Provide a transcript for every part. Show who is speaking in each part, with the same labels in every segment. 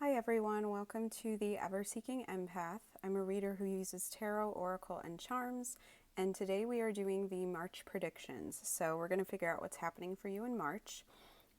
Speaker 1: Hi everyone, welcome to the Ever-Seeking Empath. I'm a reader who uses tarot, oracle, and charms, and today we are doing the March predictions. So we're going to figure out what's happening for you in March.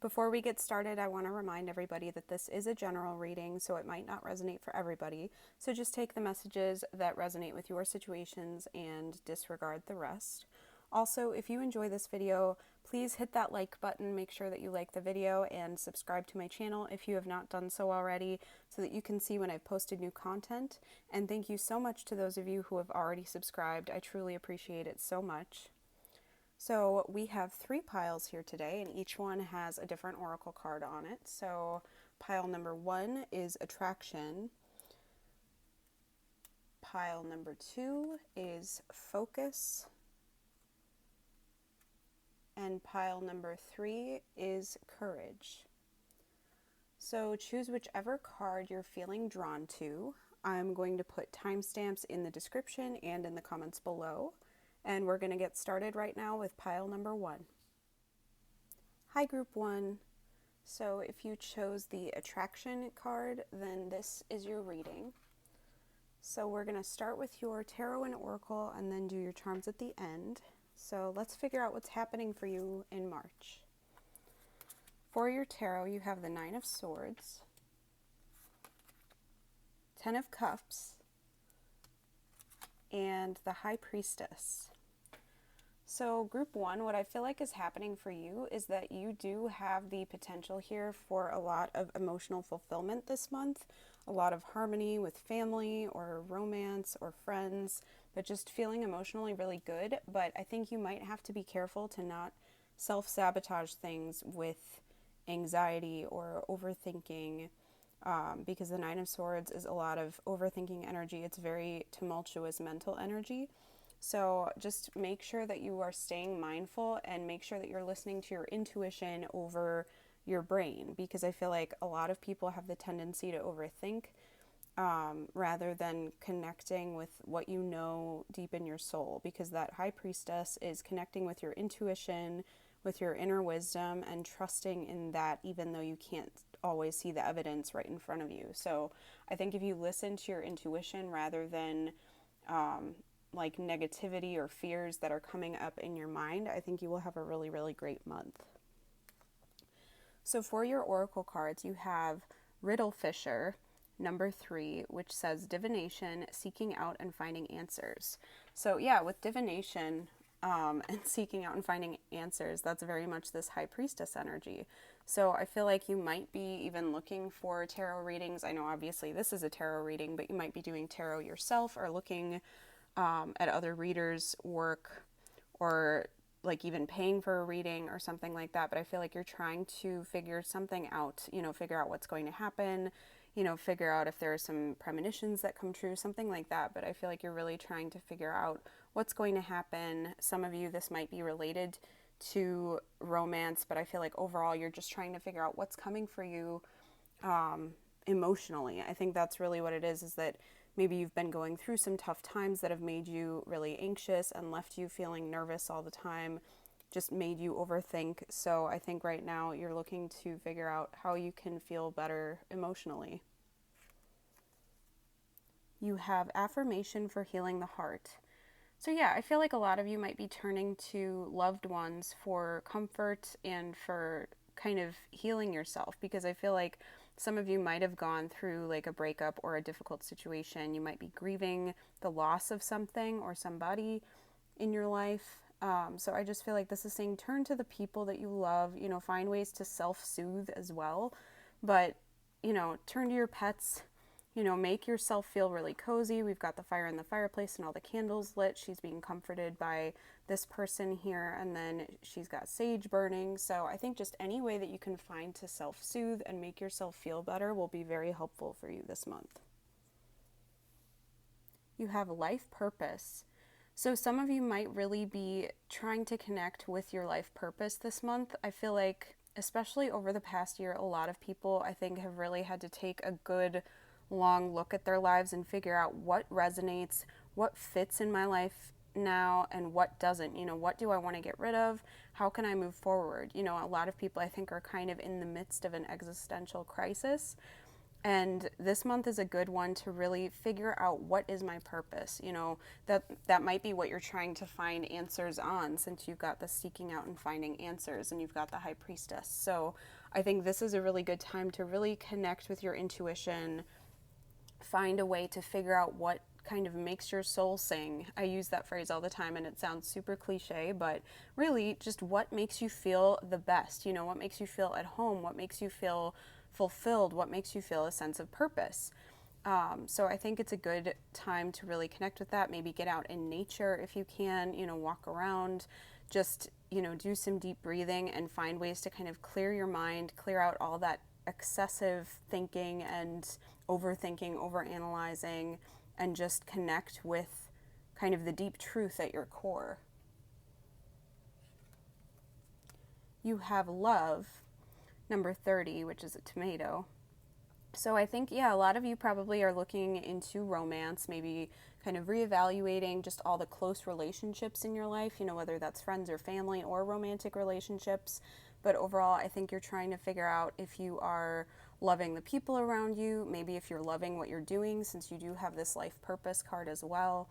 Speaker 1: Before we get started, I want to remind everybody that this is a general reading, so it might not resonate for everybody. So just take the messages that resonate with your situations and disregard the rest. Also, if you enjoy this video, please hit that like button, make sure that you like the video, and subscribe to my channel if you have not done so already so that you can see when I've posted new content. And thank you so much to those of you who have already subscribed. I truly appreciate it so much. So we have 3 piles here today, and each one has a different oracle card on it. So pile number 1 is attraction. Pile number 2 is focus. And pile number 3 is courage. So choose whichever card you're feeling drawn to. I'm going to put timestamps in the description and in the comments below. And we're going to get started right now with pile number 1. Hi group 1. So if you chose the attraction card, then this is your reading. So we're going to start with your tarot and oracle and then do your charms at the end. So let's figure out what's happening for you in March. For your tarot, you have the 9 of Swords, 10 of Cups, and the High Priestess. So group 1, what I feel like is happening for you is that you do have the potential here for a lot of emotional fulfillment this month, a lot of harmony with family or romance or friends, but just feeling emotionally really good. But I think you might have to be careful to not self-sabotage things with anxiety or overthinking, because the 9 of Swords is a lot of overthinking energy. It's very tumultuous mental energy. So just make sure that you are staying mindful and make sure that you're listening to your intuition over your brain, because I feel like a lot of people have the tendency to overthink rather than connecting with what you know deep in your soul, because that High Priestess is connecting with your intuition, with your inner wisdom, and trusting in that even though you can't always see the evidence right in front of you. So I think if you listen to your intuition rather than like negativity or fears that are coming up in your mind, I think you will have a really, really great month. So for your oracle cards, you have Riddle Fisher, number 3, which says divination, seeking out and finding answers. So yeah, with divination and seeking out and finding answers, that's very much this High Priestess energy. So I feel like you might be even looking for tarot readings. I know obviously this is a tarot reading, but you might be doing tarot yourself or looking at other readers' work, or like even paying for a reading or something like that. But I feel like you're trying to figure something out, figure out what's going to happen, figure out if there are some premonitions that come true, something like that. But I feel like you're really trying to figure out what's going to happen. Some of you, this might be related to romance, but I feel like overall you're just trying to figure out what's coming for you emotionally. I think that's really what it is that maybe you've been going through some tough times that have made you really anxious and left you feeling nervous all the time, just made you overthink. So I think right now you're looking to figure out how you can feel better emotionally. You have affirmation for healing the heart. So yeah, I feel like a lot of you might be turning to loved ones for comfort and for kind of healing yourself, because I feel like some of you might have gone through like a breakup or a difficult situation. You might be grieving the loss of something or somebody in your life. So I just feel like this is saying turn to the people that you love, find ways to self-soothe as well. But, turn to your pets, make yourself feel really cozy. We've got the fire in the fireplace and all the candles lit. She's being comforted by this person here, and then she's got sage burning. So I think just any way that you can find to self-soothe and make yourself feel better will be very helpful for you this month. You have life purpose. So some of you might really be trying to connect with your life purpose this month. I feel like, especially over the past year, a lot of people, I think, have really had to take a good long look at their lives and figure out what resonates, what fits in my life now, and what doesn't. What do I want to get rid of? How can I move forward? A lot of people, I think, are kind of in the midst of an existential crisis. And this month is a good one to really figure out what is my purpose. That might be what you're trying to find answers on, since you've got the seeking out and finding answers and you've got the high priestess. So I think this is a really good time to really connect with your intuition, find a way to figure out what kind of makes your soul sing. I use that phrase all the time and it sounds super cliche, but really just what makes you feel the best. What makes you feel at home, what makes you feel fulfilled, what makes you feel a sense of purpose. So I think it's a good time to really connect with that. Maybe get out in nature if you can, walk around, just, do some deep breathing and find ways to kind of clear your mind, clear out all that excessive thinking and overthinking, overanalyzing, and just connect with kind of the deep truth at your core. You have love, number 30, which is a tomato. So I think, a lot of you probably are looking into romance, maybe kind of reevaluating just all the close relationships in your life, whether that's friends or family or romantic relationships. But overall, I think you're trying to figure out if you are loving the people around you, maybe if you're loving what you're doing, since you do have this life purpose card as well.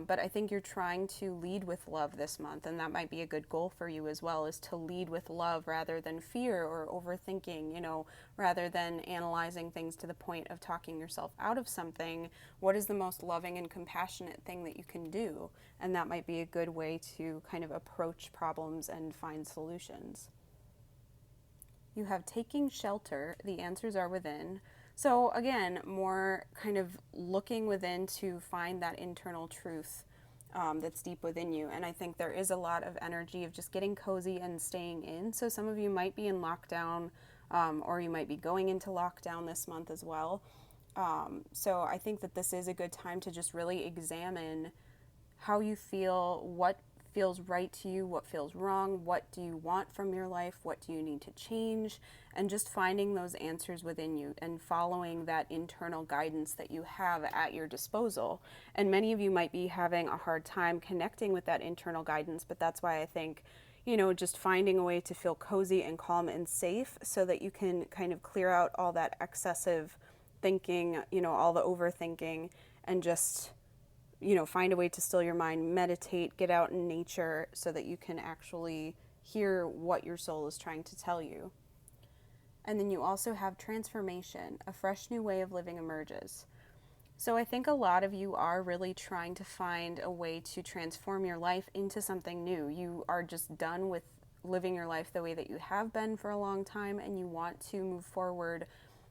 Speaker 1: But I think you're trying to lead with love this month, and that might be a good goal for you as well, is to lead with love rather than fear or overthinking, rather than analyzing things to the point of talking yourself out of something. What is the most loving and compassionate thing that you can do? And that might be a good way to kind of approach problems and find solutions. You have taking shelter, the answers are within. So again, more kind of looking within to find that internal truth that's deep within you. And I think there is a lot of energy of just getting cozy and staying in. So some of you might be in lockdown, or you might be going into lockdown this month as well. So I think that this is a good time to just really examine how you feel, what feels right to you, what feels wrong, what do you want from your life, what do you need to change, and just finding those answers within you and following that internal guidance that you have at your disposal. And many of you might be having a hard time connecting with that internal guidance, but that's why I think, just finding a way to feel cozy and calm and safe so that you can kind of clear out all that excessive thinking, all the overthinking, and just find a way to still your mind, meditate, get out in nature so that you can actually hear what your soul is trying to tell you. And then you also have transformation, a fresh new way of living emerges. So I think a lot of you are really trying to find a way to transform your life into something new. You are just done with living your life the way that you have been for a long time, and you want to move forward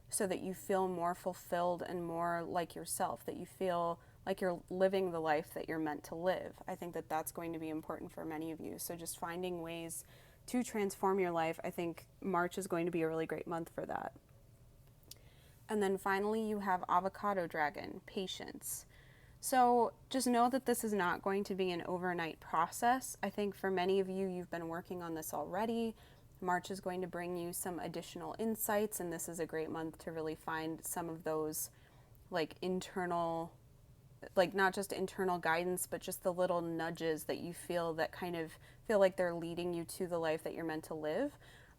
Speaker 1: so that you feel more fulfilled and more like yourself, that you feel like you're living the life that you're meant to live. I think that that's going to be important for many of you. So just finding ways to transform your life, I think March is going to be a really great month for that. And then finally, you have avocado dragon, patience. So just know that this is not going to be an overnight process. I think for many of you, you've been working on this already. March is going to bring you some additional insights, and this is a great month to really find some of those internal, not just internal guidance, but just the little nudges that you feel that kind of feel like they're leading you to the life that you're meant to live.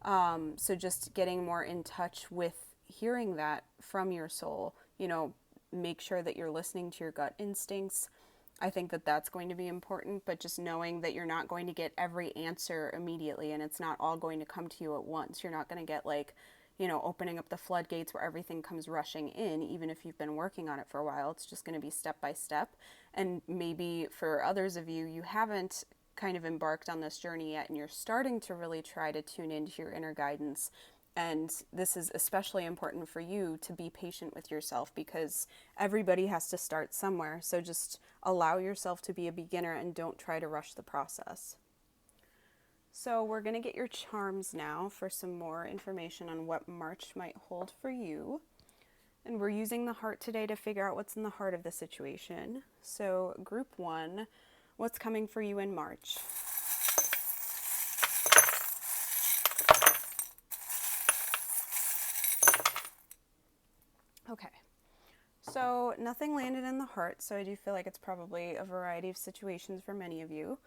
Speaker 1: So just getting more in touch with hearing that from your soul, make sure that you're listening to your gut instincts. I think that that's going to be important, but just knowing that you're not going to get every answer immediately, and it's not all going to come to you at once. You're not going to get opening up the floodgates where everything comes rushing in, even if you've been working on it for a while. It's just going to be step by step. And maybe for others of you, you haven't kind of embarked on this journey yet, and you're starting to really try to tune into your inner guidance. And this is especially important for you to be patient with yourself, because everybody has to start somewhere. So just allow yourself to be a beginner and don't try to rush the process. So we're going to get your charms now for some more information on what March might hold for you. And we're using the heart today to figure out what's in the heart of the situation. So group 1, what's coming for you in March? Okay, so nothing landed in the heart, so I do feel like it's probably a variety of situations for many of you.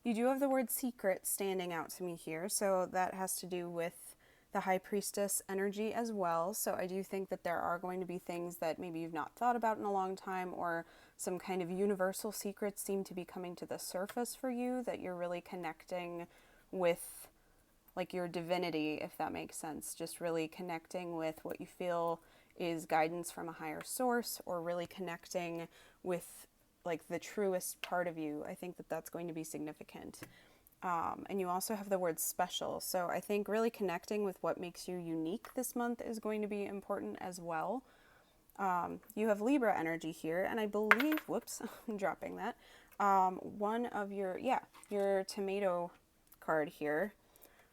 Speaker 1: You do have the word secret standing out to me here, so that has to do with the High Priestess energy as well. So I do think that there are going to be things that maybe you've not thought about in a long time, or some kind of universal secrets seem to be coming to the surface for you, that you're really connecting with like your divinity, if that makes sense. Just really connecting with what you feel is guidance from a higher source, or really connecting with like the truest part of you. I think that that's going to be significant. And you also have the word special. So I think really connecting with what makes you unique this month is going to be important as well. You have Libra energy here, and I believe, whoops, I'm dropping that. One of your tomato card here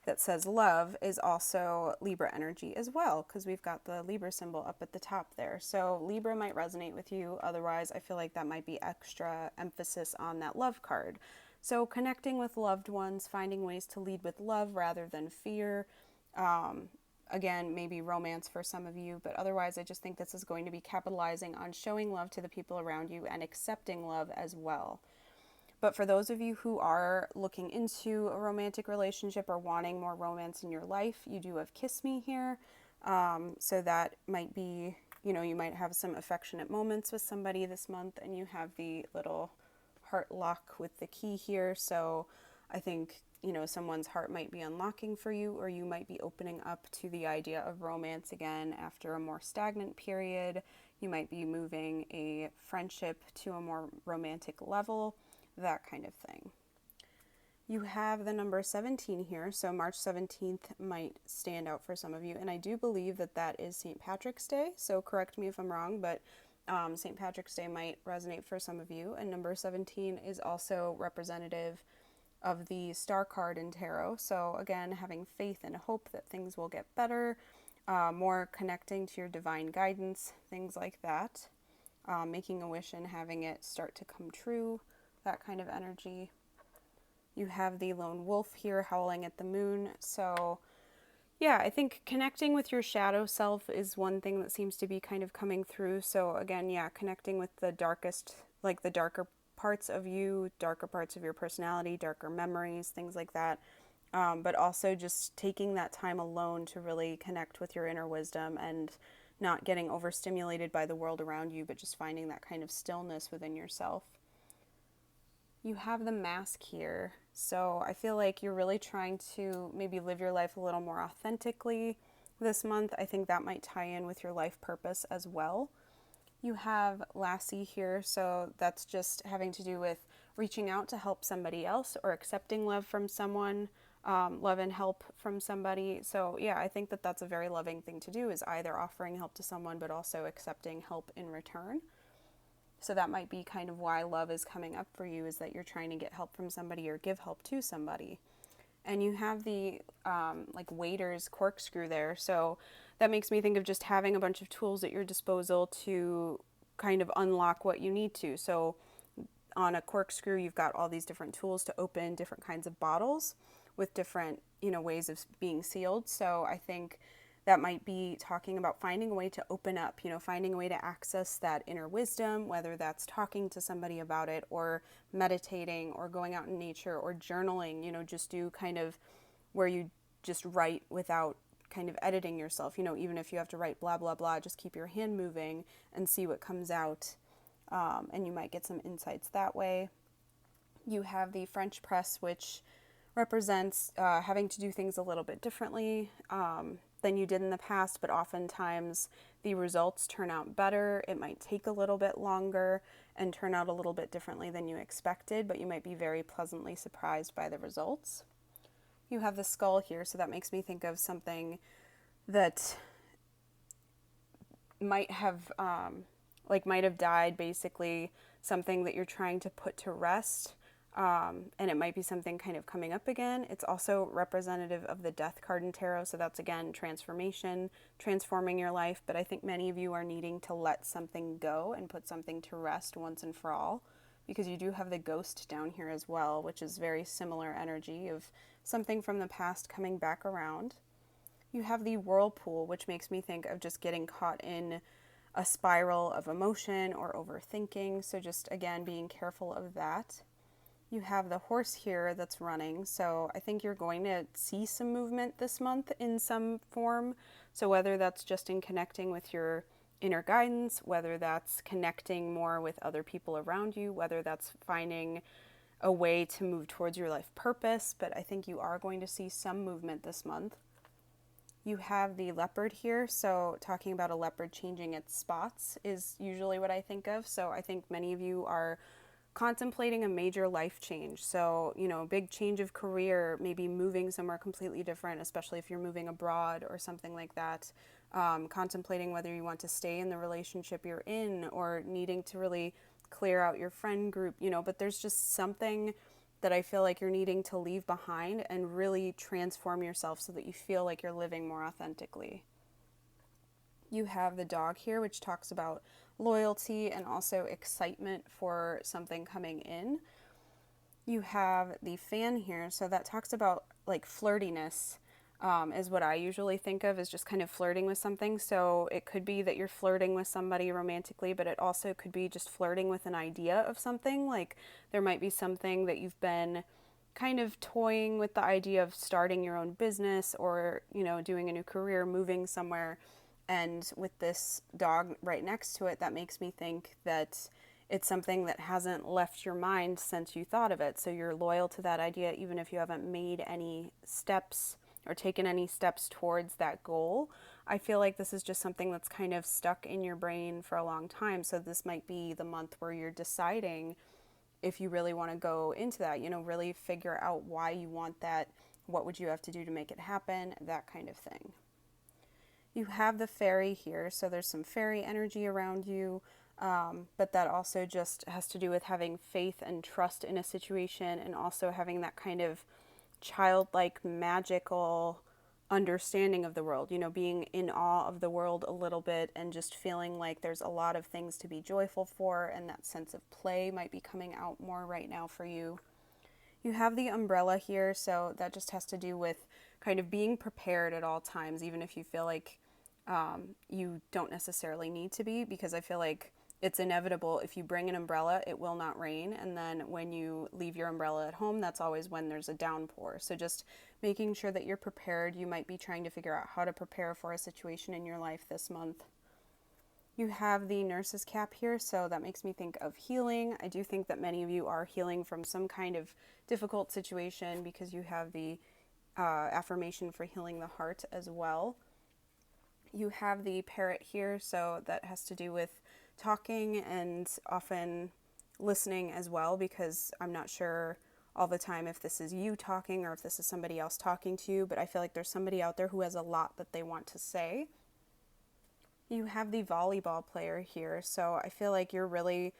Speaker 1: that says love is also Libra energy as well, because we've got the Libra symbol up at the top there. So Libra might resonate with you. Otherwise, I feel like that might be extra emphasis on that love card. So connecting with loved ones, finding ways to lead with love rather than fear. Again, maybe romance for some of you, but otherwise I just think this is going to be capitalizing on showing love to the people around you and accepting love as well. But for those of you who are looking into a romantic relationship or wanting more romance in your life, you do have Kiss Me here. So that might be, you might have some affectionate moments with somebody this month, and you have the little heart lock with the key here. So I think, someone's heart might be unlocking for you, or you might be opening up to the idea of romance again after a more stagnant period. You might be moving a friendship to a more romantic level, that kind of thing. You have the number 17 here, so March 17th might stand out for some of you, and I do believe that that is St. Patrick's Day, so correct me if I'm wrong, but St. Patrick's Day might resonate for some of you, and number 17 is also representative of the star card in tarot. So again, having faith and hope that things will get better, more connecting to your divine guidance, things like that, making a wish and having it start to come true, that kind of energy. You have the lone wolf here howling at the moon. So yeah, I think connecting with your shadow self is one thing that seems to be kind of coming through. So again, yeah, connecting with the darkest, like the darker parts of you, darker parts of your personality, darker memories, things like that. But also just taking that time alone to really connect with your inner wisdom and not getting overstimulated by the world around you, but just finding that kind of stillness within yourself. You have the mask here. So I feel like you're really trying to maybe live your life a little more authentically this month. I think that might tie in with your life purpose as well. You have Lassie here, so that's just having to do with reaching out to help somebody else or accepting love from someone, love and help from somebody. So yeah, I think that that's a very loving thing to do, is either offering help to someone but also accepting help in return. So that might be kind of why love is coming up for you, is that you're trying to get help from somebody or give help to somebody. And you have the like waiter's corkscrew there. So that makes me think of just having a bunch of tools at your disposal to kind of unlock what you need to. So on a corkscrew, you've got all these different tools to open different kinds of bottles with different, ways of being sealed. So I think that might be talking about finding a way to open up, finding a way to access that inner wisdom, whether that's talking to somebody about it or meditating or going out in nature or journaling, just do kind of where you just write without kind of editing yourself, even if you have to write blah, blah, blah, just keep your hand moving and see what comes out. And you might get some insights that way. You have the French press, which represents having to do things a little bit differently than you did in the past, but oftentimes the results turn out better. It might take a little bit longer and turn out a little bit differently than you expected, but you might be very pleasantly surprised by the results. You have the skull here, so that makes me think of something that might have died, basically something that you're trying to put to rest. And it might be something kind of coming up again. It's also representative of the death card in tarot. So that's, again, transformation, transforming your life. But I think many of you are needing to let something go and put something to rest once and for all, because you do have the ghost down here as well, which is very similar energy of something from the past coming back around. You have the whirlpool, which makes me think of just getting caught in a spiral of emotion or overthinking. So just, again, being careful of that. You have the horse here that's running, so I think you're going to see some movement this month in some form. So whether that's just in connecting with your inner guidance, whether that's connecting more with other people around you, whether that's finding a way to move towards your life purpose, but I think you are going to see some movement this month. You have the leopard here, so talking about a leopard changing its spots is usually what I think of. So I think many of you are contemplating a major life change. So, a big change of career, maybe moving somewhere completely different, especially if you're moving abroad or something like that. Contemplating whether you want to stay in the relationship you're in or needing to really clear out your friend group, but there's just something that I feel like you're needing to leave behind and really transform yourself so that you feel like you're living more authentically. You have the dog here, which talks about loyalty and also excitement for something coming in. You have the fan here, so that talks about like flirtiness, is what I usually think of as just kind of flirting with something. So it could be that you're flirting with somebody romantically, but it also could be just flirting with an idea of something. Like there might be something that you've been kind of toying with the idea of starting your own business or, doing a new career, moving somewhere. And with this dog right next to it, that makes me think that it's something that hasn't left your mind since you thought of it. So you're loyal to that idea, even if you haven't made any steps or taken any steps towards that goal. I feel like this is just something that's kind of stuck in your brain for a long time. So this might be the month where you're deciding if you really want to go into that, really figure out why you want that. What would you have to do to make it happen? That kind of thing. You have the Faery here, so there's some fairy energy around you, but that also just has to do with having faith and trust in a situation and also having that kind of childlike, magical understanding of the world, being in awe of the world a little bit and just feeling like there's a lot of things to be joyful for, and that sense of play might be coming out more right now for you. You have the umbrella here, so that just has to do with kind of being prepared at all times, even if you feel like you don't necessarily need to be, because I feel like it's inevitable. If you bring an umbrella, it will not rain. And then when you leave your umbrella at home, that's always when there's a downpour. So just making sure that you're prepared. You might be trying to figure out how to prepare for a situation in your life this month. You have the nurse's cap here, so that makes me think of healing. I do think that many of you are healing from some kind of difficult situation because you have the affirmation for healing the heart as well. You have the parrot here, so that has to do with talking and often listening as well, because I'm not sure all the time if this is you talking or if this is somebody else talking to you, but I feel like there's somebody out there who has a lot that they want to say. You have the volleyball player here, so I feel like you're really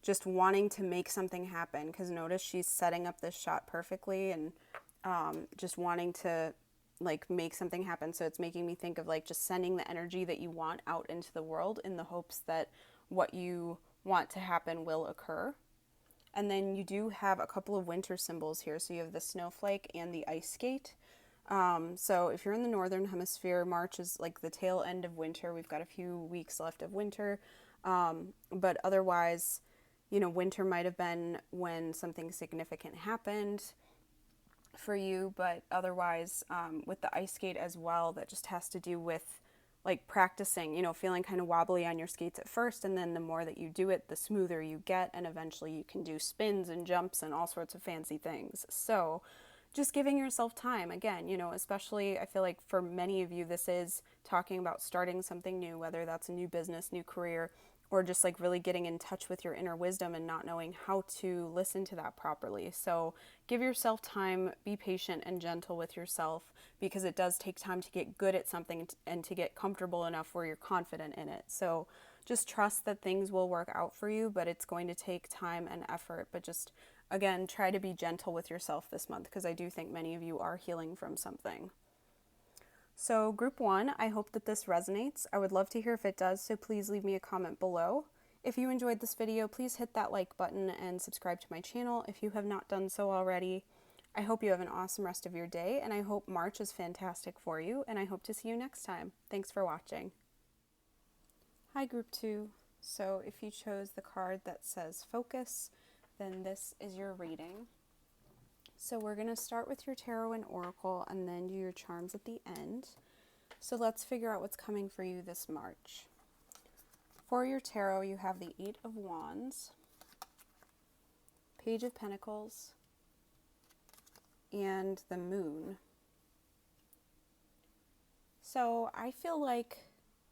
Speaker 1: just wanting to make something happen, because notice she's setting up this shot perfectly and just wanting to make something happen. So it's making me think of just sending the energy that you want out into the world in the hopes that what you want to happen will occur. And then you do have a couple of winter symbols here. So you have the snowflake and the ice skate. So if you're in the northern hemisphere, March is the tail end of winter. We've got a few weeks left of winter. But otherwise, winter might have been when something significant happened for you, but otherwise with the ice skate as well, that just has to do with practicing, feeling kind of wobbly on your skates at first, and then the more that you do it, the smoother you get, and eventually you can do spins and jumps and all sorts of fancy things. So just giving yourself time, again, especially I feel like for many of you, this is talking about starting something new, whether that's a new business, new career, or just really getting in touch with your inner wisdom and not knowing how to listen to that properly. So give yourself time, be patient and gentle with yourself, because it does take time to get good at something and to get comfortable enough where you're confident in it. So just trust that things will work out for you, but it's going to take time and effort. But just, again, try to be gentle with yourself this month, because I do think many of you are healing from something. So group 1, I hope that this resonates. I would love to hear if it does, so please leave me a comment below. If you enjoyed this video, please hit that like button and subscribe to my channel if you have not done so already. I hope you have an awesome rest of your day, and I hope March is fantastic for you, and I hope to see you next time. Thanks for watching. Hi group 2. So if you chose the card that says focus, then this is your reading. So we're going to start with your tarot and oracle and then do your charms at the end. So let's figure out what's coming for you this March. For your tarot, you have the 8 of Wands, Page of Pentacles, and the Moon. So I feel like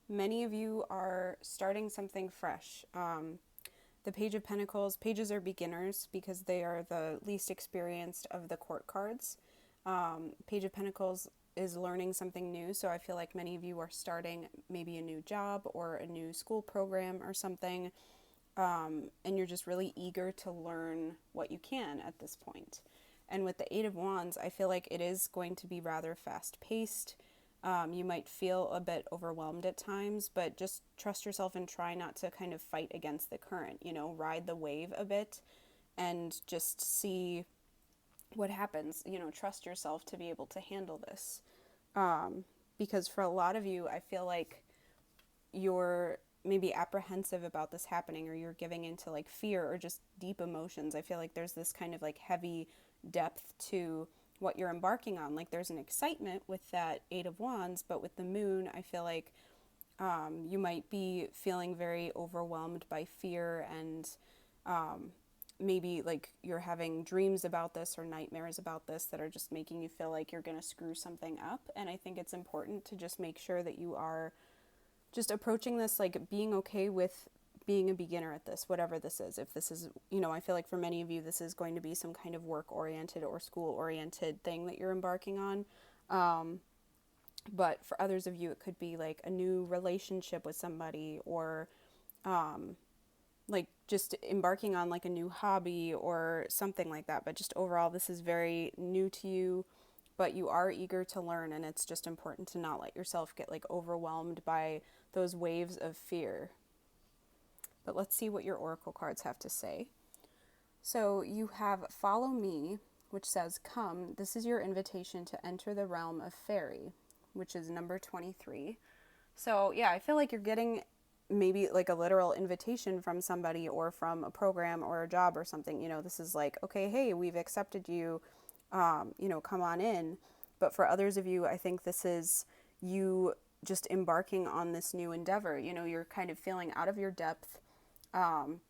Speaker 1: many of you are starting something fresh. The Page of Pentacles, pages are beginners because they are the least experienced of the court cards. Page of Pentacles is learning something new, so I feel like many of you are starting maybe a new job or a new school program or something, and you're just really eager to learn what you can at this point. And with the 8 of Wands, I feel like it is going to be rather fast-paced. You might feel a bit overwhelmed at times, but just trust yourself and try not to kind of fight against the current, ride the wave a bit and just see what happens. Trust yourself to be able to handle this. Because for a lot of you, I feel like you're maybe apprehensive about this happening, or you're giving into like fear or just deep emotions. I feel like there's this kind of like heavy depth to what you're embarking on. Like there's an excitement with that 8 of Wands, but with the Moon, I feel like you might be feeling very overwhelmed by fear, and maybe like you're having dreams about this or nightmares about this that are just making you feel like you're going to screw something up. And I think it's important to just make sure that you are just approaching this like being okay with being a beginner at this, whatever this is. If this is, I feel like for many of you, this is going to be some kind of work-oriented or school-oriented thing that you're embarking on. But for others of you, it could be like a new relationship with somebody, or like just embarking on like a new hobby or something like that. But just overall, this is very new to you, but you are eager to learn, and it's just important to not let yourself get like overwhelmed by those waves of fear. But let's see what your oracle cards have to say. So you have Follow Me, which says, come, this is your invitation to enter the realm of Faery, which is number 23. So yeah, I feel like you're getting maybe like a literal invitation from somebody or from a program or a job or something. This is like, okay, hey, we've accepted you, come on in. But for others of you, I think this is you just embarking on this new endeavor. You're kind of feeling out of your depth.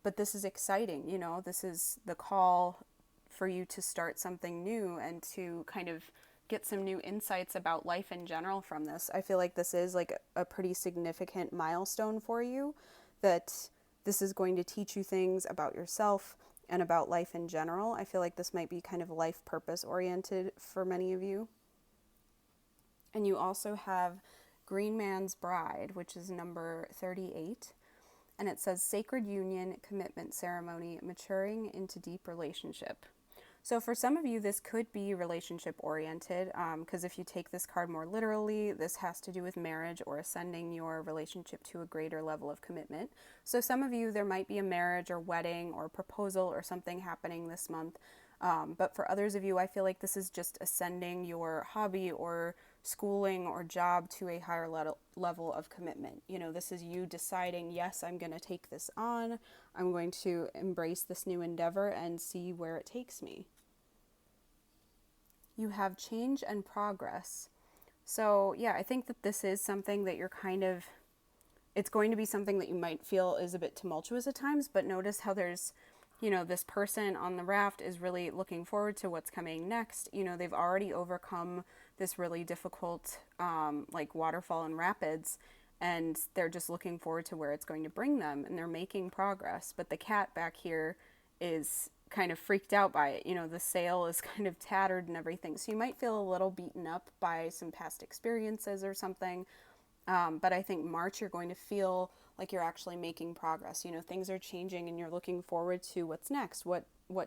Speaker 1: But this is exciting, this is the call for you to start something new and to kind of get some new insights about life in general from this. I feel like this is like a pretty significant milestone for you, that this is going to teach you things about yourself and about life in general. I feel like this might be kind of life purpose oriented for many of you. And you also have Green Man's Bride, which is number 38. And it says sacred union, commitment ceremony, maturing into deep relationship. So for some of you, this could be relationship oriented, because if you take this card more literally, this has to do with marriage or ascending your relationship to a greater level of commitment. So some of you, there might be a marriage or wedding or proposal or something happening this month. But for others of you, I feel like this is just ascending your hobby or schooling or job to a higher level of commitment. This is you deciding, yes, I'm going to take this on. I'm going to embrace this new endeavor and see where it takes me. You have change and progress. So yeah, I think that this is something that you're it's going to be something that you might feel is a bit tumultuous at times, but notice how there's this person on the raft is really looking forward to what's coming next. They've already overcome this really difficult like waterfall and rapids, and they're just looking forward to where it's going to bring them, and they're making progress. But the cat back here is kind of freaked out by it. The sail is kind of tattered and everything. So you might feel a little beaten up by some past experiences or something. But I think March, you're going to feel like you're actually making progress. Things are changing and you're looking forward to what's next, what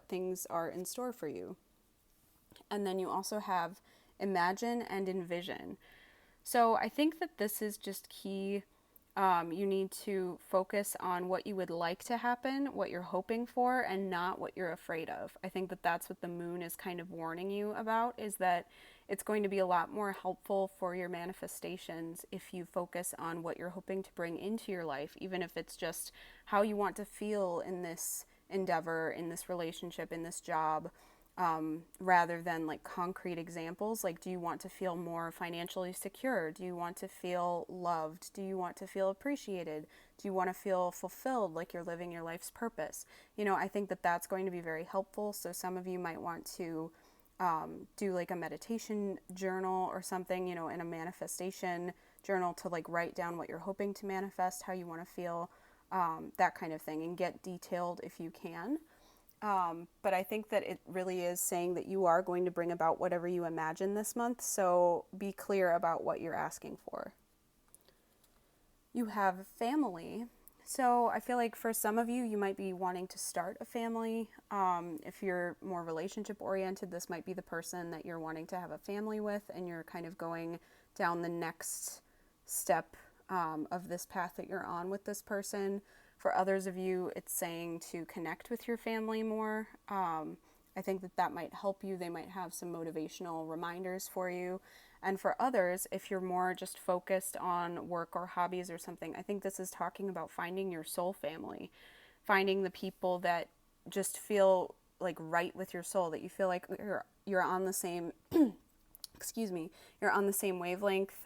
Speaker 1: things are in store for you. And then you also have imagine and envision. So I think that this is just key. You need to focus on what you would like to happen, what you're hoping for, and not what you're afraid of. I think that that's what the moon is kind of warning you about, is that it's going to be a lot more helpful for your manifestations if you focus on what you're hoping to bring into your life, even if it's just how you want to feel in this endeavor, in this relationship, in this job. rather than like concrete examples. Like, do you want to feel more financially secure? Do you want to feel loved? Do you want to feel appreciated? Do you want to feel fulfilled, like you're living your life's purpose? I think that that's going to be very helpful. So some of you might want to do like a meditation journal or something, in a manifestation journal to like write down what you're hoping to manifest, how you want to feel, that kind of thing, and get detailed if you can. But I think that it really is saying that you are going to bring about whatever you imagine this month, so be clear about what you're asking for. You have family. So I feel like for some of you, you might be wanting to start a family. If you're more relationship oriented, this might be the person that you're wanting to have a family with, and you're kind of going down the next step of this path that you're on with this person. For others of you, it's saying to connect with your family more. I think that might help you. They might have some motivational reminders for you. And for others, if you're more just focused on work or hobbies or something, I think this is talking about finding your soul family, finding the people that just feel like right with your soul, that you feel like you're on the same, excuse me, you're on the same wavelength,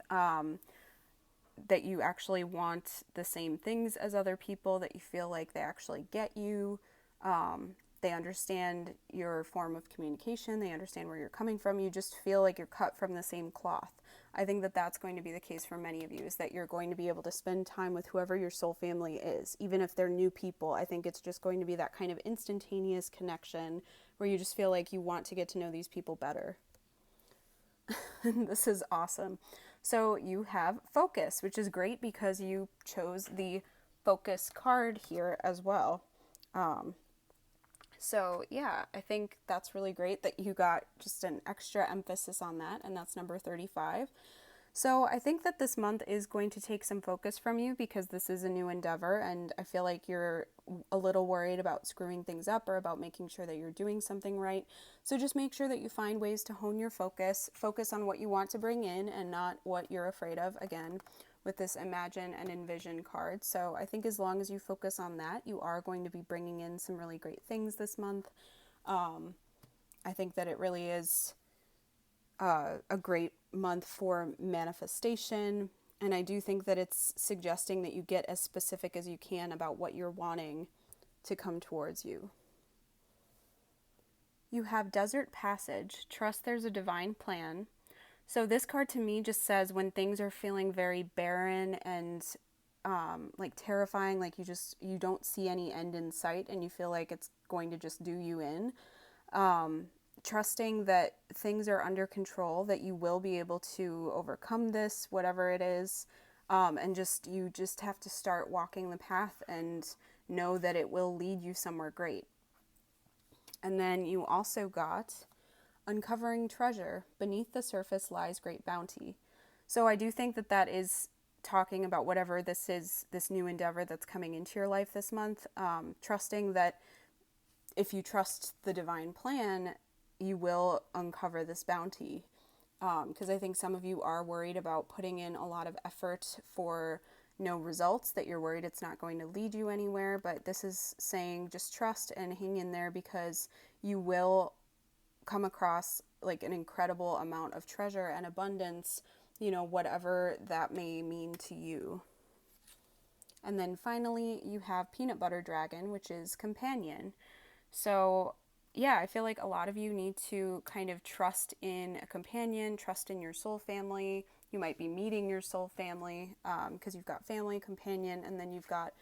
Speaker 1: that you actually want the same things as other people, that you feel like they actually get you. They understand your form of communication. They understand where you're coming from. You just feel like you're cut from the same cloth. I think that that's going to be the case for many of you, is that you're going to be able to spend time with whoever your soul family is, even if they're new people. I think it's just going to be that kind of instantaneous connection where you just feel like you want to get to know these people better. This is awesome. So you have focus, which is great because you chose the focus card here as well. So yeah, I think that's really great that you got just an extra emphasis on that, and that's number 35. So I think that this month is going to take some focus from you because this is a new endeavor, and I feel like you're a little worried about screwing things up or about making sure that you're doing something right. So just make sure that you find ways to hone your focus on what you want to bring in and not what you're afraid of, again, with this imagine and envision card. So I think as long as you focus on that, you are going to be bringing in some really great things this month. I think that it really is a great month for manifestation, and I do think that it's suggesting that you get as specific as you can about what you're wanting to come towards you. You have Desert Passage. Trust there's a divine plan. So this card to me just says when things are feeling very barren and like terrifying, like you don't see any end in sight and you feel like it's going to just do you in. Trusting that things are under control, that you will be able to overcome this, whatever it is, and you just have to start walking the path and know that it will lead you somewhere great. And then you also got Uncovering Treasure. Beneath the surface lies great bounty. So I do think that is talking about whatever this is, this new endeavor that's coming into your life this month, trusting that if you trust the divine plan, you will uncover this bounty. Because I think some of you are worried about putting in a lot of effort for no results, that you're worried it's not going to lead you anywhere, but this is saying just trust and hang in there because you will come across like an incredible amount of treasure and abundance, whatever that may mean to you. And then finally, you have Peanut Butter Dragon, which is companion. So yeah, I feel like a lot of you need to kind of trust in a companion, trust in your soul family. You might be meeting your soul family because you've got family, companion, and then you've got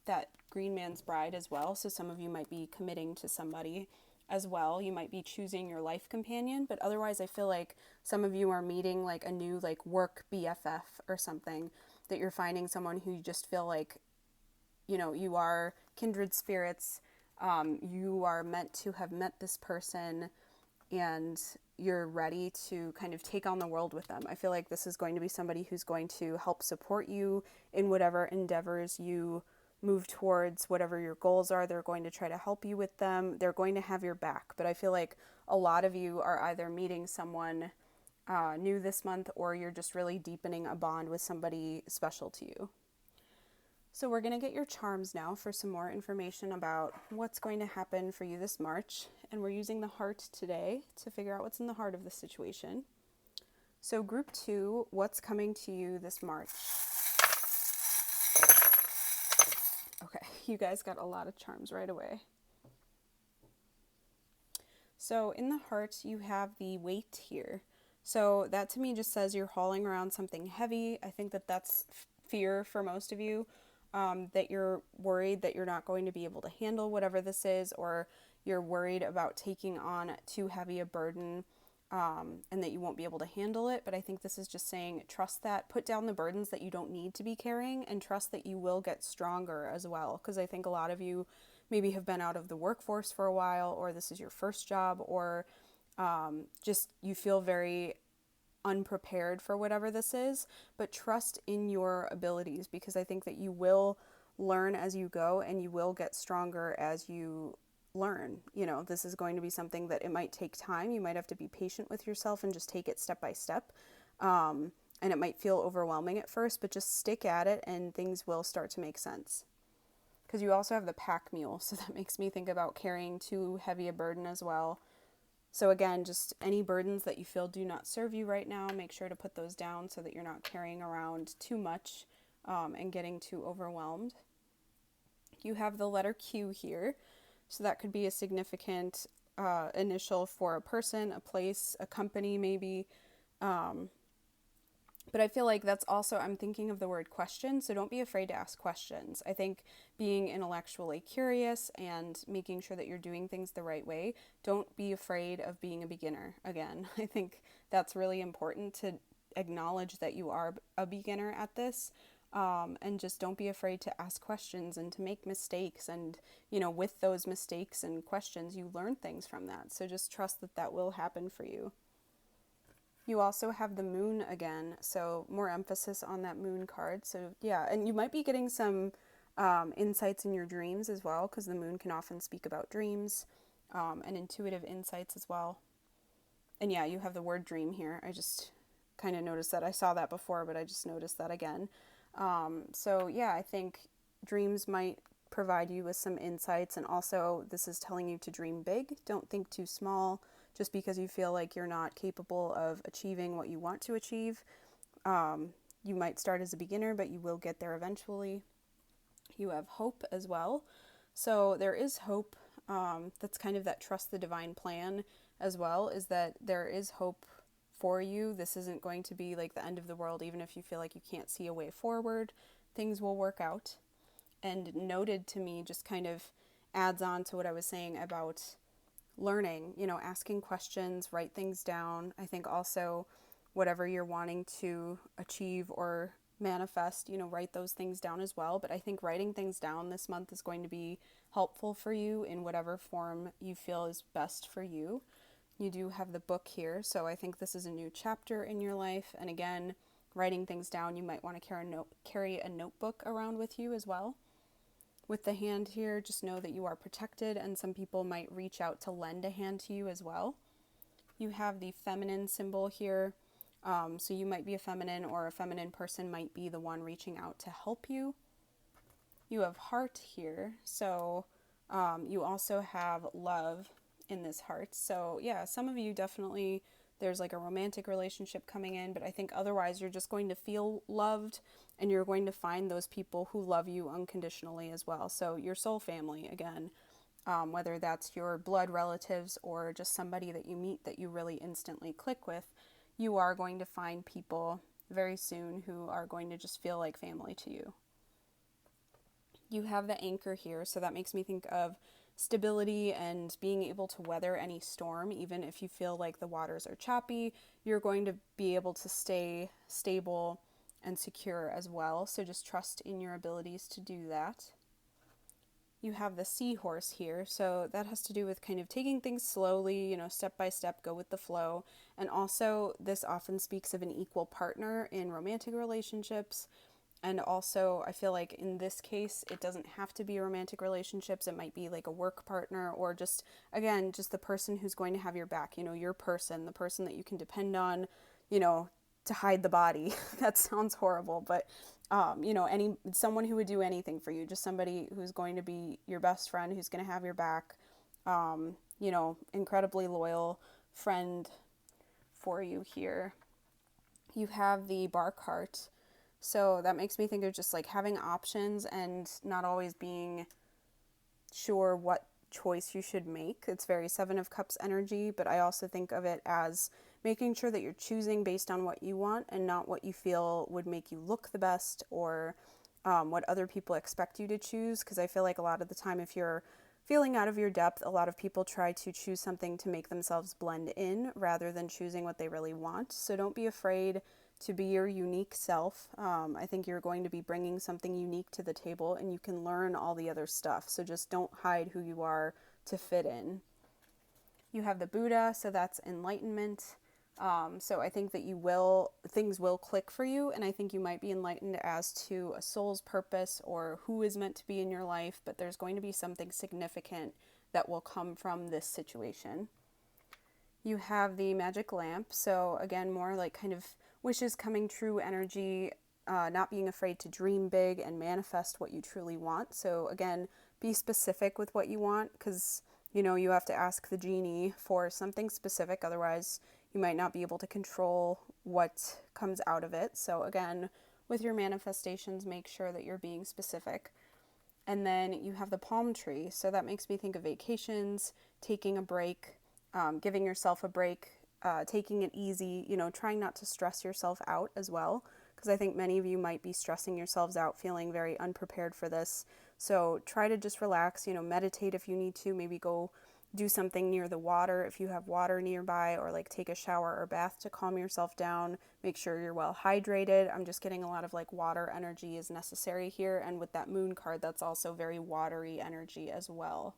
Speaker 1: that Green Man's Bride as well. So some of you might be committing to somebody as well. You might be choosing your life companion, but otherwise I feel like some of you are meeting like a new like work BFF or something, that you're finding someone who you just feel like, you are kindred spirits. You are meant to have met this person and you're ready to kind of take on the world with them. I feel like this is going to be somebody who's going to help support you in whatever endeavors you move towards, whatever your goals are. They're going to try to help you with them. They're going to have your back. But I feel like a lot of you are either meeting someone new this month, or you're just really deepening a bond with somebody special to you. So we're going to get your charms now for some more information about what's going to happen for you this March. And we're using the heart today to figure out what's in the heart of the situation. So group 2, what's coming to you this March? Okay, you guys got a lot of charms right away. So in the heart, you have the weight here. So that to me just says you're hauling around something heavy. I think that that's fear for most of you, that you're worried that you're not going to be able to handle whatever this is, or you're worried about taking on too heavy a burden, and that you won't be able to handle it. But I think this is just saying trust that, put down the burdens that you don't need to be carrying, and trust that you will get stronger as well. Because I think a lot of you maybe have been out of the workforce for a while, or this is your first job, or just you feel very unprepared for whatever this is, but trust in your abilities, because I think that you will learn as you go and you will get stronger as you learn. You know, this is going to be something that it might take time. You might have to be patient with yourself and just take it step by step. And it might feel overwhelming at first, but just stick at it and things will start to make sense. Because you also have the pack mule, so that makes me think about carrying too heavy a burden as well. So again, just any burdens that you feel do not serve you right now, make sure to put those down so that you're not carrying around too much and getting too overwhelmed. You have the letter Q here, so that could be a significant initial for a person, a place, a company maybe. But I feel like that's also, I'm thinking of the word question, so don't be afraid to ask questions. I think being intellectually curious and making sure that you're doing things the right way, don't be afraid of being a beginner. Again, I think that's really important to acknowledge that you are a beginner at this, and just don't be afraid to ask questions and to make mistakes. And, you know, with those mistakes and questions, you learn things from that. So just trust that that will happen for you. You also have the moon again, so more emphasis on that moon card. So yeah, and you might be getting some insights in your dreams as well, because the moon can often speak about dreams and intuitive insights as well. And yeah, you have the word dream here. I just kind of noticed that. I saw that before, but I just noticed that again. So yeah, I think dreams might provide you with some insights, and also this is telling you to dream big. Don't think too small. Just because you feel like you're not capable of achieving what you want to achieve. You might start as a beginner, but you will get there eventually. You have hope as well. So there is hope. That's kind of that trust the divine plan as well, is that there is hope for you. This isn't going to be like the end of the world, even if you feel like you can't see a way forward. Things will work out. And noted to me just kind of adds on to what I was saying about learning, you know, asking questions, write things down. I think also whatever you're wanting to achieve or manifest, you know, write those things down as well. But I think writing things down this month is going to be helpful for you in whatever form you feel is best for you. You do have the book here, so I think this is a new chapter in your life. And again, writing things down, you might want to carry a notebook around with you as well. With the hand here, just know that you are protected, and some people might reach out to lend a hand to you as well. You have the feminine symbol here, so you might be a feminine, or a feminine person might be the one reaching out to help you. You have heart here, so you also have love in this heart. So yeah, some of you definitely, there's like a romantic relationship coming in, but I think otherwise you're just going to feel loved, and you're going to find those people who love you unconditionally as well. So your soul family, again, whether that's your blood relatives or just somebody that you meet that you really instantly click with, you are going to find people very soon who are going to just feel like family to you. You have the anchor here, so that makes me think of stability and being able to weather any storm. Even if you feel like the waters are choppy, you're going to be able to stay stable and secure as well. So just trust in your abilities to do that. You have the seahorse here, so that has to do with kind of taking things slowly, you know, step by step, go with the flow. And also this often speaks of an equal partner in romantic relationships. And also, I feel like in this case, it doesn't have to be romantic relationships. It might be like a work partner, or just, again, just the person who's going to have your back, you know, your person, the person that you can depend on, you know, to hide the body. That sounds horrible, but someone who would do anything for you, just somebody who's going to be your best friend, who's going to have your back, incredibly loyal friend for you here. You have the bar cart. So that makes me think of just like having options and not always being sure what choice you should make. It's very Seven of Cups energy, but I also think of it as making sure that you're choosing based on what you want and not what you feel would make you look the best or what other people expect you to choose. Because I feel like a lot of the time, if you're feeling out of your depth, a lot of people try to choose something to make themselves blend in rather than choosing what they really want. So don't be afraid to be your unique self. I think you're going to be bringing something unique to the table and you can learn all the other stuff. So just don't hide who you are to fit in. You have the Buddha, so that's enlightenment. So I think that things will click for you, and I think you might be enlightened as to a soul's purpose or who is meant to be in your life, but there's going to be something significant that will come from this situation. You have the magic lamp, so again, more like kind of wishes coming true energy, not being afraid to dream big and manifest what you truly want. So again, be specific with what you want, because you have to ask the genie for something specific, otherwise you might not be able to control what comes out of it. So again, with your manifestations, make sure that you're being specific. And then you have the palm tree. So that makes me think of vacations, taking a break, giving yourself a break, taking it easy, trying not to stress yourself out as well. Because I think many of you might be stressing yourselves out, feeling very unprepared for this. So try to just relax, meditate if you need to, maybe go do something near the water if you have water nearby, or like take a shower or bath to calm yourself down. Make sure you're well hydrated. I'm just getting a lot of like water energy is necessary here, and with that moon card, that's also very watery energy as well.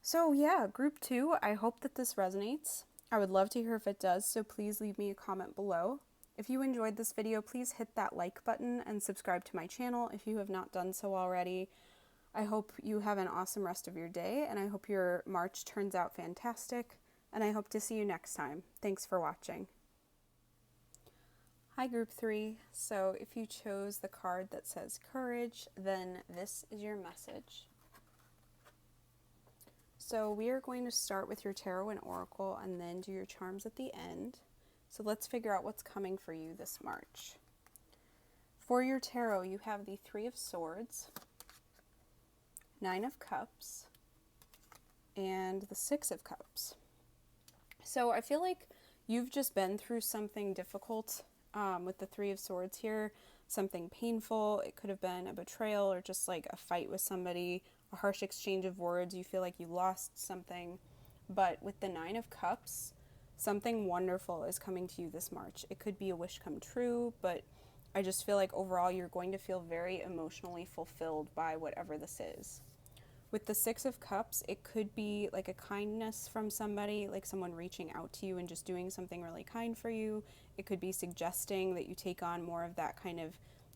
Speaker 1: So yeah, group 2, I hope that this resonates. I would love to hear if it does, so please leave me a comment below. If you enjoyed this video, please hit that like button and subscribe to my channel if you have not done so already. I hope you have an awesome rest of your day, and I hope your March turns out fantastic, and I hope to see you next time. Thanks for watching. Hi Group 3, so if you chose the card that says Courage, then this is your message. So we are going to start with your Tarot and Oracle and then do your charms at the end. So let's figure out what's coming for you this March. For your Tarot, you have the Three of Swords, Nine of Cups, and the Six of Cups. So I feel like you've just been through something difficult with the Three of Swords here, something painful. It could have been a betrayal or just like a fight with somebody, a harsh exchange of words. You feel like you lost something. But with the Nine of Cups, something wonderful is coming to you this March. It could be a wish come true, but I just feel like overall you're going to feel very emotionally fulfilled by whatever this is. With the Six of Cups, it could be like a kindness from somebody, like someone reaching out to you and just doing something really kind for you. It could be suggesting that you take on more of that kind of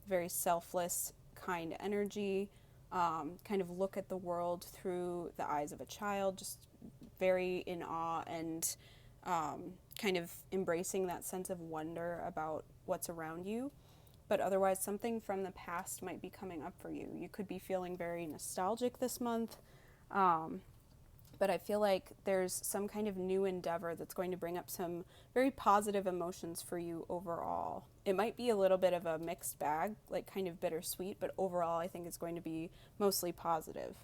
Speaker 1: very selfless, kind energy, kind of look at the world through the eyes of a child, just very in awe and kind of embracing that sense of wonder about what's around you. But otherwise, something from the past might be coming up for you. You could be feeling very nostalgic this month, but I feel like there's some kind of new endeavor that's going to bring up some very positive emotions for you overall. It might be a little bit of a mixed bag, like kind of bittersweet, but overall I think it's going to be mostly positive.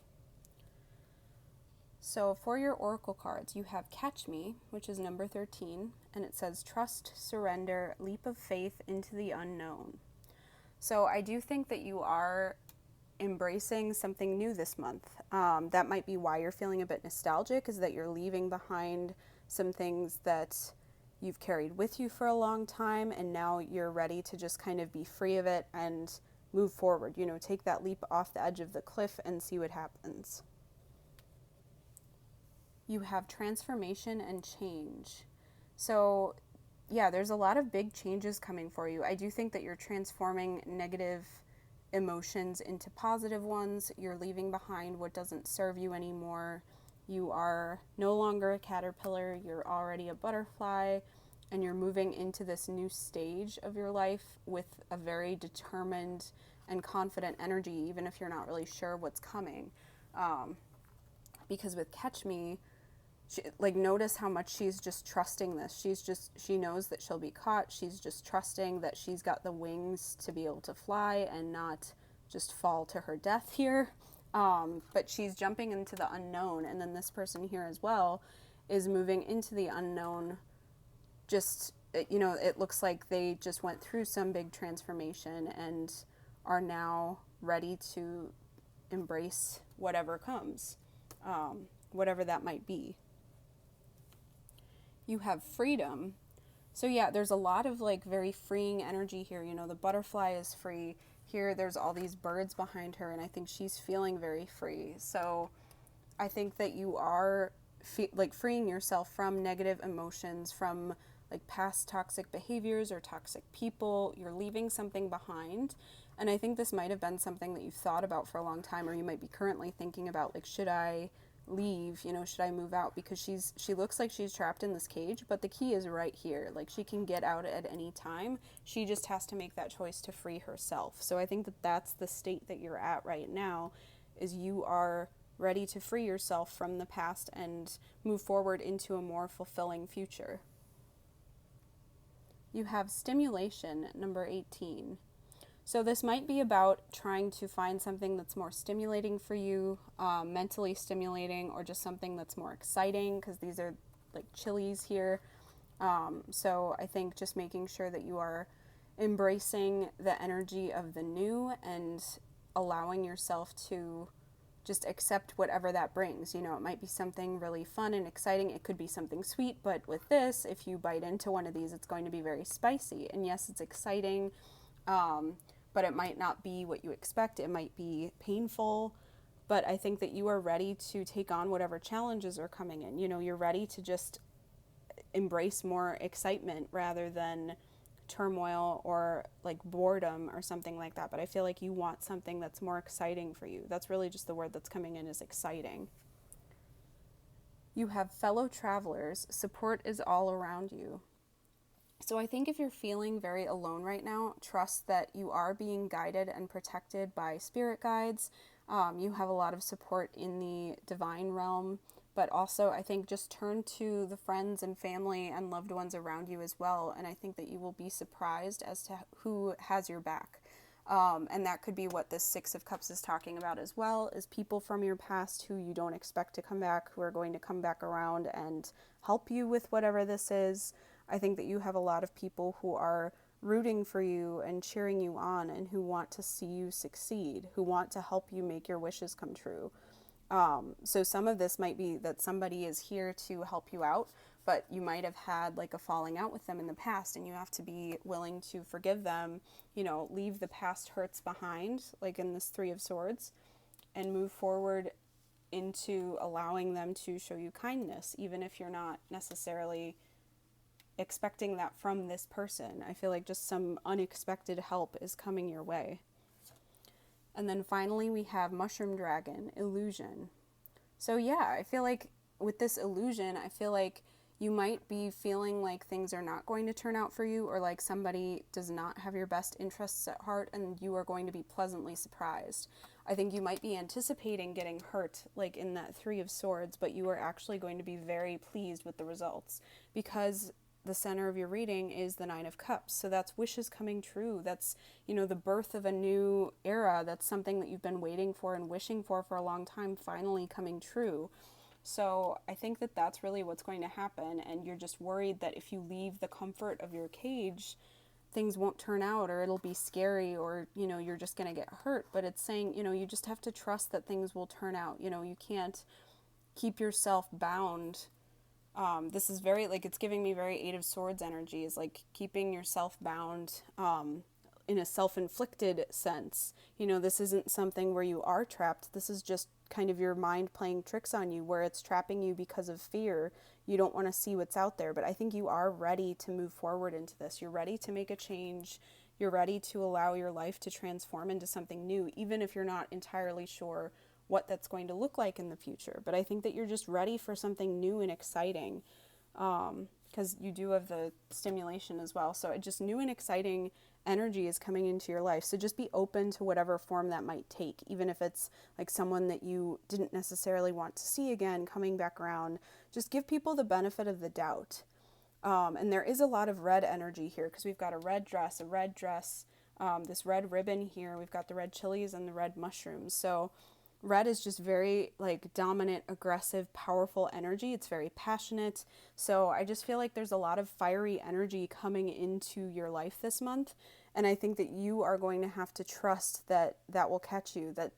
Speaker 1: So for your Oracle cards, you have Catch Me, which is number 13, and it says trust, surrender, leap of faith into the unknown. So I do think that you are embracing something new this month. That might be why you're feeling a bit nostalgic, is that you're leaving behind some things that you've carried with you for a long time, and now you're ready to just kind of be free of it and move forward. Take that leap off the edge of the cliff and see what happens. You have transformation and change. So yeah, there's a lot of big changes coming for you. I do think that you're transforming negative emotions into positive ones. You're leaving behind what doesn't serve you anymore. You are no longer a caterpillar. You're already a butterfly. and you're moving into this new stage of your life with a very determined and confident energy, even if you're not really sure what's coming. Because with Catch Me, notice how much she's just trusting this. She knows that she'll be caught. She's just trusting that she's got the wings to be able to fly and not just fall to her death here. But she's jumping into the unknown, and then this person here as well is moving into the unknown. Just, it looks like they just went through some big transformation and are now ready to embrace whatever comes, whatever that might be. You have freedom. So yeah, there's a lot of very freeing energy here. The butterfly is free. Here there's all these birds behind her, and I think she's feeling very free. So I think that you are freeing yourself from negative emotions, from past toxic behaviors or toxic people. You're leaving something behind. And I think this might have been something that you've thought about for a long time, or you might be currently thinking about, should I leave? Should I move out? Because she looks like she's trapped in this cage, but the key is right here. She can get out at any time. She just has to make that choice to free herself. So I think that that's the state that you're at right now, is you are ready to free yourself from the past and move forward into a more fulfilling future. You have stimulation, number 18. So this might be about trying to find something that's more stimulating for you, mentally stimulating, or just something that's more exciting, because these are chilies here. So I think just making sure that you are embracing the energy of the new and allowing yourself to just accept whatever that brings. It might be something really fun and exciting. It could be something sweet, but with this, if you bite into one of these, it's going to be very spicy. And yes, it's exciting, but it might not be what you expect. It might be painful, but I think that you are ready to take on whatever challenges are coming in. You're ready to just embrace more excitement rather than turmoil or boredom or something like that. But I feel like you want something that's more exciting for you. That's really just the word that's coming in, is exciting. You have fellow travelers. Support is all around you. So I think if you're feeling very alone right now, trust that you are being guided and protected by spirit guides. You have a lot of support in the divine realm, but also I think just turn to the friends and family and loved ones around you as well. And I think that you will be surprised as to who has your back. And that could be what this Six of Cups is talking about as well, is people from your past who you don't expect to come back, who are going to come back around and help you with whatever this is. I think that you have a lot of people who are rooting for you and cheering you on, and who want to see you succeed, who want to help you make your wishes come true. So some of this might be that somebody is here to help you out, but you might have had a falling out with them in the past, and you have to be willing to forgive them, leave the past hurts behind, in this Three of Swords, and move forward into allowing them to show you kindness, even if you're not necessarily expecting that from this person. I feel like just some unexpected help is coming your way. And then finally we have Mushroom Dragon, illusion. So yeah, I feel like with this illusion, I feel like you might be feeling like things are not going to turn out for you, or somebody does not have your best interests at heart, and you are going to be pleasantly surprised. I think you might be anticipating getting hurt, in that Three of Swords, but you are actually going to be very pleased with the results, because the center of your reading is the Nine of Cups. So that's wishes coming true. That's, the birth of a new era. That's something that you've been waiting for and wishing for a long time, finally coming true. So I think that that's really what's going to happen. And you're just worried that if you leave the comfort of your cage, things won't turn out, or it'll be scary, or, you're just going to get hurt. But it's saying, you just have to trust that things will turn out. You can't keep yourself bound. This is very, it's giving me very Eight of Swords energy, is keeping yourself bound in a self-inflicted sense. This isn't something where you are trapped. This is just kind of your mind playing tricks on you, where it's trapping you because of fear. You don't want to see what's out there. But I think you are ready to move forward into this. You're ready to make a change. You're ready to allow your life to transform into something new, even if you're not entirely sure what that's going to look like in the future. But I think that you're just ready for something new and exciting. because you do have the stimulation as well. So it just new and exciting energy is coming into your life. So just be open to whatever form that might take, even if it's like someone that you didn't necessarily want to see again coming back around. Just give people the benefit of the doubt. And there is a lot of red energy here because we've got a red dress, this red ribbon here. We've got the red chilies and the red mushrooms. So red is just very like dominant, aggressive, powerful energy. It's very passionate. So I just feel like there's a lot of fiery energy coming into your life this month. And I think that you are going to have to trust that that will catch you, that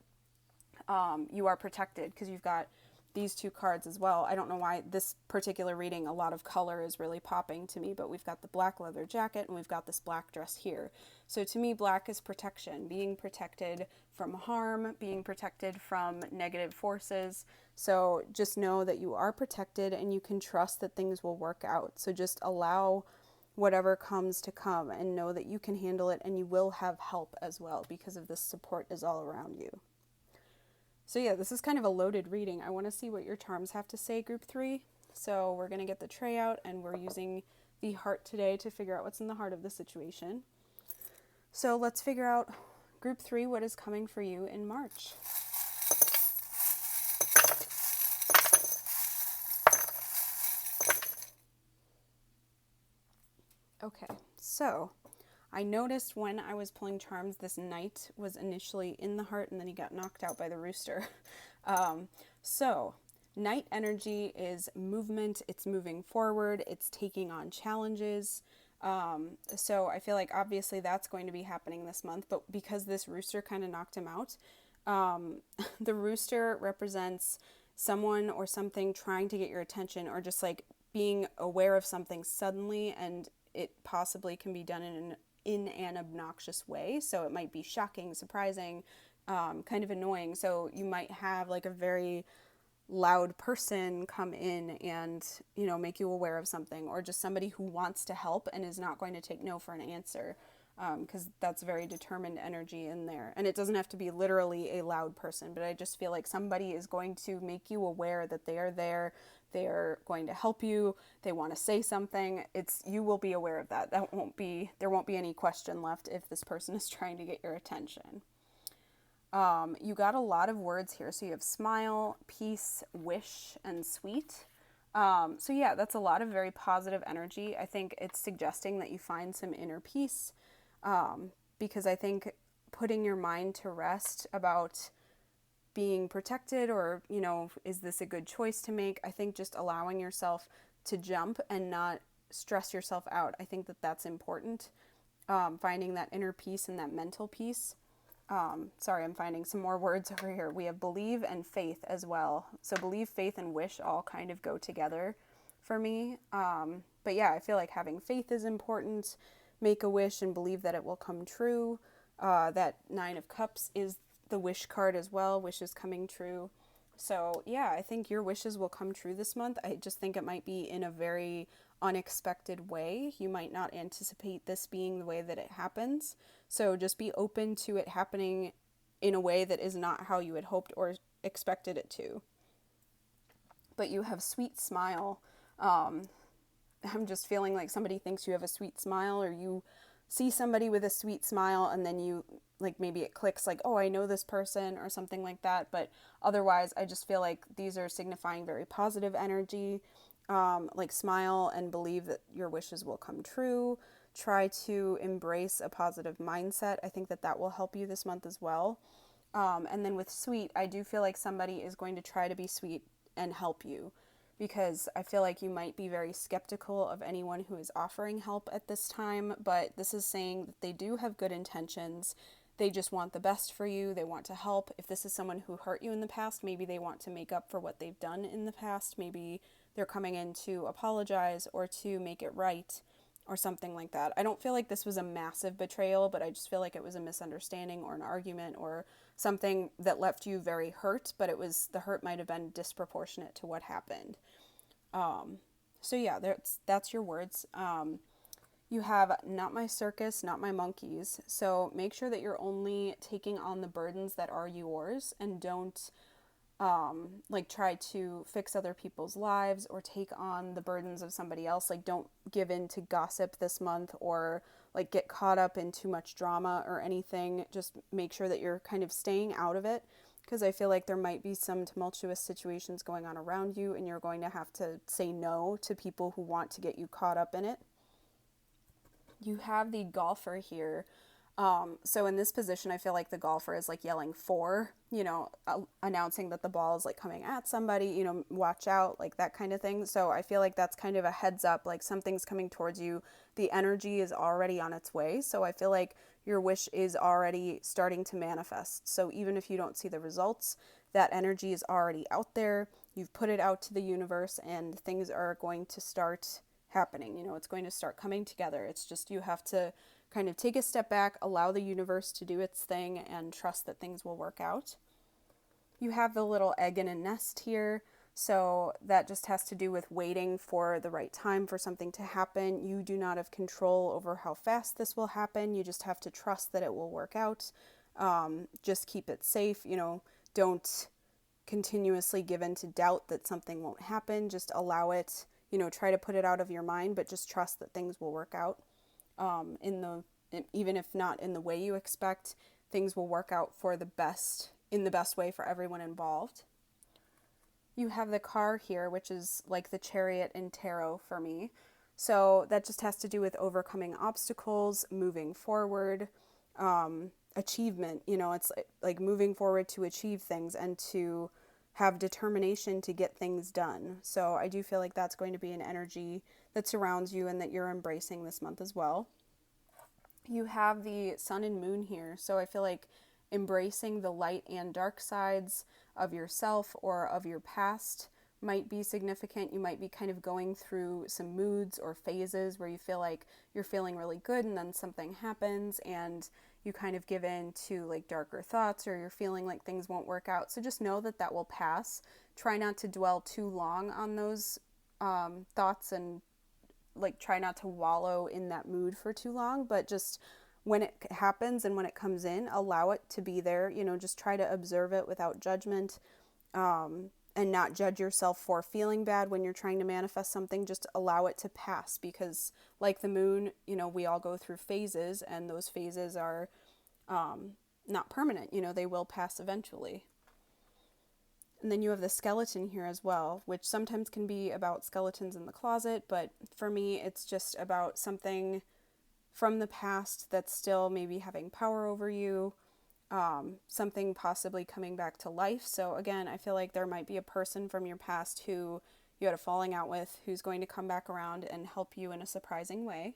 Speaker 1: you are protected because you've got these two cards as well. I don't know why this particular reading, a lot of color is really popping to me, but we've got the black leather jacket and we've got this black dress here. So to me, black is protection, being protected from harm, being protected from negative forces. So just know that you are protected and you can trust that things will work out. So just allow whatever comes to come and know that you can handle it and you will have help as well because of this support is all around you. So yeah, this is kind of a loaded reading. I want to see what your charms have to say, group 3. So we're going to get the tray out and we're using the heart today to figure out what's in the heart of the situation. So let's figure out, group 3, what is coming for you in March. Okay, so I noticed when I was pulling charms, this knight was initially in the heart and then he got knocked out by the rooster. So knight energy is movement, it's moving forward, it's taking on challenges. So I feel like obviously that's going to be happening this month, but because this rooster kind of knocked him out, the rooster represents someone or something trying to get your attention or just like being aware of something suddenly, and it possibly can be done in an obnoxious way. So it might be shocking, surprising, kind of annoying. So you might have like a very loud person come in and, you know, make you aware of something, or just somebody who wants to help and is not going to take no for an answer, because that's very determined energy in there. And it doesn't have to be literally a loud person, but I just feel like somebody is going to make you aware that they are there. They're going to help you. They want to say something. You will be aware of that. There won't be any question left if this person is trying to get your attention. You got a lot of words here. So you have smile, peace, wish, and sweet. So yeah, that's a lot of very positive energy. I think it's suggesting that you find some inner peace, because I think putting your mind to rest about being protected, or, you know, is this a good choice to make? I think just allowing yourself to jump and not stress yourself out. I think that that's important. Finding that inner peace and that mental peace. Sorry, I'm finding some more words over here. We have believe and faith as well. So believe, faith, and wish all kind of go together for me. But yeah, I feel like having faith is important. Make a wish and believe that it will come true. That 9 of Cups is the wish card as well. Wish is coming true. So yeah, I think your wishes will come true this month. I just think it might be in a very unexpected way. You might not anticipate this being the way that it happens. So just be open to it happening in a way that is not how you had hoped or expected it to. But you have sweet smile. I'm just feeling like somebody thinks you have a sweet smile, or you see somebody with a sweet smile and then you, like, maybe it clicks like, oh, I know this person or something like that. But otherwise, I just feel like these are signifying very positive energy. Like smile and believe that your wishes will come true. Try to embrace a positive mindset. I think that that will help you this month as well. And then with sweet, I do feel like somebody is going to try to be sweet and help you, because I feel like you might be very skeptical of anyone who is offering help at this time, but this is saying that they do have good intentions. They just want the best for you. They want to help. If this is someone who hurt you in the past, maybe they want to make up for what they've done in the past. Maybe they're coming in to apologize or to make it right or something like that. I don't feel like this was a massive betrayal, but I just feel like it was a misunderstanding or an argument or something that left you very hurt, but the hurt might have been disproportionate to what happened. So yeah, that's your words. You have not my circus, not my monkeys. So make sure that you're only taking on the burdens that are yours, and don't like try to fix other people's lives or take on the burdens of somebody else. Like, don't give in to gossip this month or like get caught up in too much drama or anything. Just make sure that you're kind of staying out of it, because I feel like there might be some tumultuous situations going on around you and you're going to have to say no to people who want to get you caught up in it. You have the golfer here. So in this position, I feel like the golfer is like yelling for, announcing that the ball is like coming at somebody, watch out, like that kind of thing. So I feel like that's kind of a heads up, like something's coming towards you. The energy is already on its way. So I feel like your wish is already starting to manifest. So even if you don't see the results, that energy is already out there. You've put it out to the universe and things are going to start happening. It's going to start coming together. It's just you have to kind of take a step back, allow the universe to do its thing, and trust that things will work out. You have the little egg in a nest here, so that just has to do with waiting for the right time for something to happen. You do not have control over how fast this will happen. You just have to trust that it will work out. Just keep it safe. Don't continuously give in to doubt that something won't happen. Just allow it. Try to put it out of your mind, but just trust that things will work out. Even if not in the way you expect, things will work out in the best way for everyone involved. You have the car here, which is like the Chariot in tarot for me. So that just has to do with overcoming obstacles, moving forward, achievement. It's like moving forward to achieve things and to have determination to get things done. So I do feel like that's going to be an energy that surrounds you and that you're embracing this month as well. You have the sun and moon here. So I feel like embracing the light and dark sides of yourself or of your past might be significant. You might be kind of going through some moods or phases where you feel like you're feeling really good and then something happens and you kind of give in to like darker thoughts, or you're feeling like things won't work out. So just know that will pass. Try not to dwell too long on those thoughts, and like try not to wallow in that mood for too long, but just when it happens and when it comes in, allow it to be there. Just try to observe it without judgment, and not judge yourself for feeling bad when you're trying to manifest something. Just allow it to pass, because like the moon, we all go through phases, and those phases are not permanent. They will pass eventually. And then you have the skeleton here as well, which sometimes can be about skeletons in the closet, but for me, it's just about something from the past that's still maybe having power over you, something possibly coming back to life. So again, I feel like there might be a person from your past who you had a falling out with, who's going to come back around and help you in a surprising way.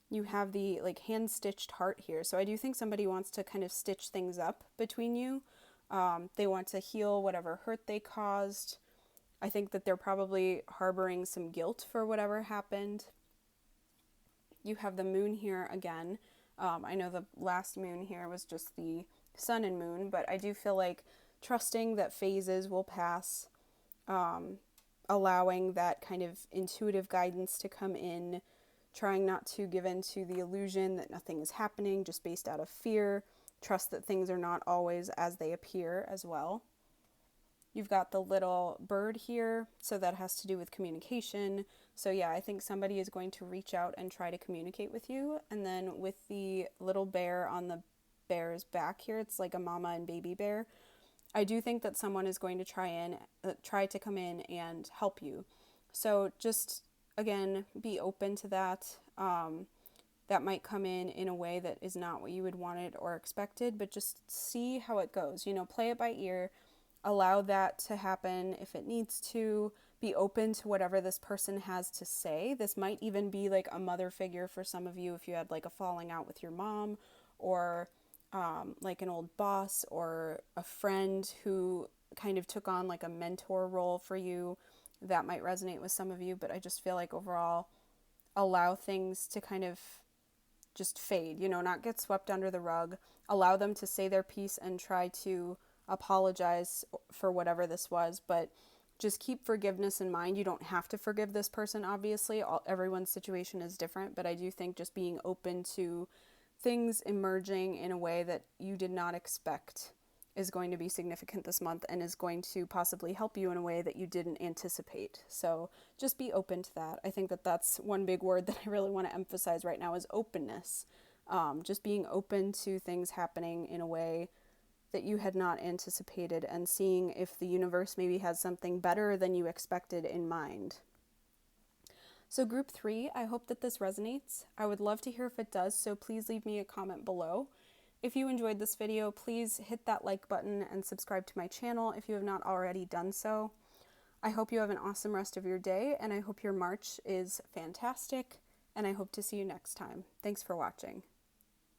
Speaker 1: You have the like hand-stitched heart here. So I do think somebody wants to kind of stitch things up between you. They want to heal whatever hurt they caused. I think that they're probably harboring some guilt for whatever happened. You have the moon here again. I know the last moon here was just the sun and moon, but I do feel like trusting that phases will pass, allowing that kind of intuitive guidance to come in, trying not to give in to the illusion that nothing is happening just based out of fear. Trust that things are not always as they appear as well. You've got the little bird here, so that has to do with communication. So yeah, I think somebody is going to reach out and try to communicate with you. And then with the little bear on the bear's back here, it's like a mama and baby bear. I do think that someone is going to try to come in and help you. So just, again, be open to that. That might come in a way that is not what you would wanted or expected, but just see how it goes. Play it by ear. Allow that to happen if it needs to. Be open to whatever this person has to say. This might even be like a mother figure for some of you if you had like a falling out with your mom, or like an old boss or a friend who kind of took on like a mentor role for you. That might resonate with some of you, but I just feel like overall, allow things to kind of just fade, not get swept under the rug. Allow them to say their piece and try to apologize for whatever this was, but just keep forgiveness in mind. You don't have to forgive this person, obviously. Everyone's situation is different, but I do think just being open to things emerging in a way that you did not expect is going to be significant this month and is going to possibly help you in a way that you didn't anticipate. So just be open to that. I think that that's one big word that I really want to emphasize right now is openness. Just being open to things happening in a way that you had not anticipated and seeing if the universe maybe has something better than you expected in mind. So group 3, I hope that this resonates. I would love to hear if it does, so please leave me a comment below. If you enjoyed this video, please hit that like button and subscribe to my channel if you have not already done so. I hope you have an awesome rest of your day, and I hope your March is fantastic, and I hope to see you next time. Thanks for watching.